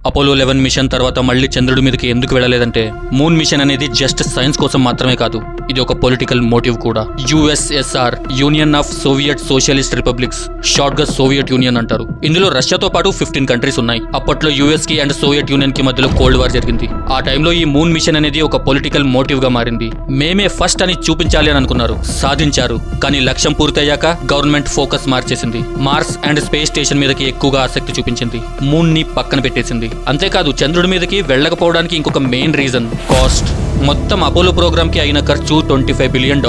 Apollo 11 machine తర్వాత మళ్ళీ చంద్రుడి మీదకి ఎందుకు వెళ్ళలేదంటే మూన్ మిషన్ అనేది జస్ట్ సైన్స్ కోసం మాత్రమే కాదు, ఇది ఒక పొలిటికల్ మోటివ్ కూడా. USSR, union of Soviet socialist republics, short గా సోవియట్ యూనియన్ అంటారు. ఇందులో రష్యాతో పాటు 15 కంట్రీస్ ఉన్నాయి. అప్పట్లో యుఎస్ కి అండ్ సోవియట్ యూనియన్ కి మధ్యలో కోల్డ్ వార్ జరిగింది. ఆ టైంలో ఈ మూన్ మిషన్ అనేది ఒక పొలిటికల్ మోటివ్ గా మారింది. మేమే ఫస్ట్ అని చూపించాలి అని అనుకున్నారు, సాధించారు. కానీ లక్ష్యం పూర్తయ్యాక గవర్నమెంట్ ఫోకస్ మార్చేసింది. మార్స్ అండ్ స్పేస్ స్టేషన్ మీదకి ఎక్కువగా ఆసక్తి చూపించింది, మూన్ ని పక్కన పెట్టేసింది. అంతేకాదు చంద్రుడి మీదకి వెళ్ళకపోవడానికి ఇంకొక మెయిన్ రీజన్ కాస్ట్. మొత్తం అపోలో ప్రోగ్రామ్ కి అయిన ఖర్చు $25 బిలియన్.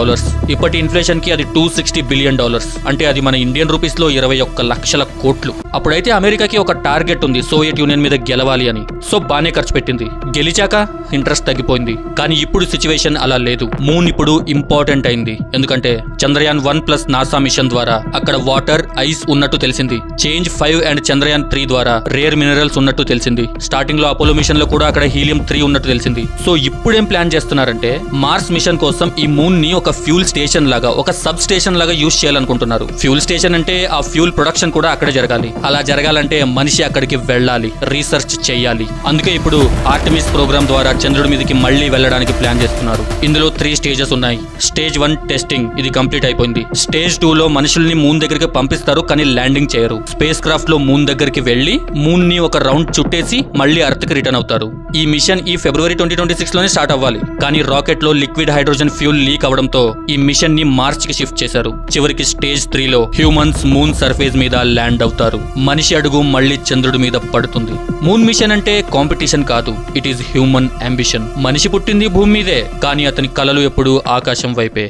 ఇప్పటి ఇన్ఫ్లేషన్ కి అది $260 బిలియన్. అంటే అది మన ఇండియన్ రూపీస్ లో 21 లక్షల కోట్లు. అప్పుడైతే అమెరికాకి ఒక టార్గెట్ ఉంది, సోవియట్ యూనియన్ మీద గెలవాలి అని. సో బానే ఖర్చు పెట్టింది. గెలిచాక ఇంట్రెస్ట్ తగ్గిపోయింది. కానీ ఇప్పుడు సిచ్యువేషన్ అలా లేదు. మూన్ ఇప్పుడు ఇంపార్టెంట్ అయింది. ఎందుకంటే చంద్రయాన్ 1 ప్లస్ నాసా మిషన్ ద్వారా అక్కడ వాటర్, ఐస్ ఉన్నట్టు తెలిసింది. చేంజ్ 5 అండ్ చంద్రయాన్ 3 ద్వారా రేర్ మినరల్స్ ఉన్నట్టు తెలిసింది. స్టార్టింగ్ లో అపోలో మిషన్ లో కూడా అక్కడ హీలియం 3 ఉన్నట్టు తెలిసింది. సో ఇప్పుడేం ప్లాన్ చేస్తున్నారంటే మార్స్ మిషన్ కోసం ఈ మూన్ ని ఒక ఫ్యూల్ స్టేషన్ లాగా, ఒక సబ్ స్టేషన్ లాగా యూజ్ చేయాలనుకుంటున్నారు. ఫ్యూల్ స్టేషన్ అంటే ఆ ఫ్యూల్ ప్రొడక్షన్ కూడా అక్కడే జరగాలి. అలా జరగాలంటే మనిషి అక్కడికి వెళ్ళాలి, రీసెర్చ్ చేయాలి. అందుకే ఇప్పుడు ఆర్టెమిస్ ప్రోగ్రామ్ ద్వారా చంద్రుడి మీదకి మళ్ళీ వెళ్ళడానికి ప్లాన్ చేస్తున్నారు. ఇందులో 3 స్టేజెస్ ఉన్నాయి. స్టేజ్ 1 టెస్టింగ్, ఇది కంప్లీట్ అయిపోయింది. స్టేజ్ 2 లో మనుషుల్ని మూన్ దగ్గరికి పంపిస్తారు, కానీ ల్యాండింగ్ చేయరు. స్పేస్ క్రాఫ్ట్ లో మూన్ దగ్గరికి వెళ్లి మూన్ ని ఒక రౌండ్ చుట్టేసి మళ్ళీ అర్త్ కి రిటర్న్ అవుతారు. ఈ మిషన్ ఈ ఫిబ్రవరి 2026 లోనే స్టార్ట్ అవ్వాలి. కానీ రాకెట్ లో లిక్విడ్ హైడ్రోజన్ ఫ్యూల్ లీక్ అవడంతో ఈ మిషన్ ని మార్చ్ కి షిఫ్ట్ చేశారు. చివరికి స్టేజ్ 3 లో హ్యూమన్స్ మూన్ సర్ఫేస్ మీద ల్యాండ్ అవుతారు. మనిషి అడుగు మళ్ళీ చంద్రుడి మీద పడుతుంది. మూన్ మిషన్ అంటే కాంపిటీషన్ కాదు, ఇట్ ఈస్ హ్యూమన్ అంబిషన్. మనిషి పుట్టింది భూమి మీదే, కానీ అతని కలలు ఎప్పుడూ ఆకాశం వైపే.